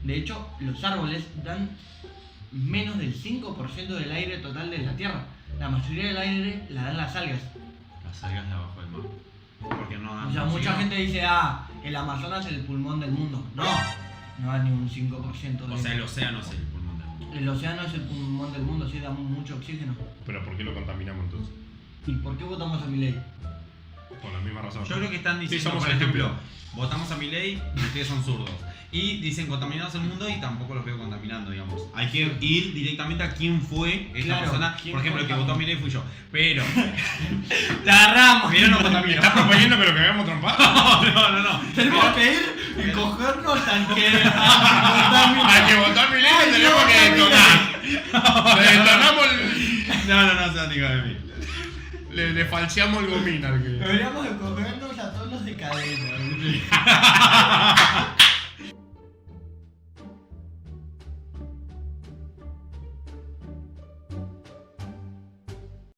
De hecho, los árboles dan menos del 5% del aire total de la Tierra. La mayoría del aire la dan las algas. Las algas de abajo del mar. Porque no dan O sea, mucha oxígeno. gente dice, el Amazonas es el pulmón del mundo. No, no da ni un 5% de O sea, el océano es el pulmón del mundo. El océano es el pulmón del mundo, sí da mucho oxígeno. Pero ¿por qué lo contaminamos entonces? ¿Y por qué votamos a Milei? Por la misma razón. Yo creo que están diciendo, somos por el ejemplo, ejemplo. votamos a Milei y ustedes son zurdos. Y dicen contaminamos el mundo y tampoco los veo contaminando, digamos. Hay que ir directamente a quién fue esta Claro, persona. ¿quién Por ejemplo, el que fue? votó a Milei fui yo. Pero, ¡La agarramos! pero no contaminó. ¿Estás proponiendo que lo que habíamos trompado? No. Tenemos que ir y cogernos al que... Al que votó a mi ley Ay, tenemos que detonar. Le detonamos No, sean hijos de mí. le falseamos el gomín al que. Deberíamos de cogernos a todos los de cadena.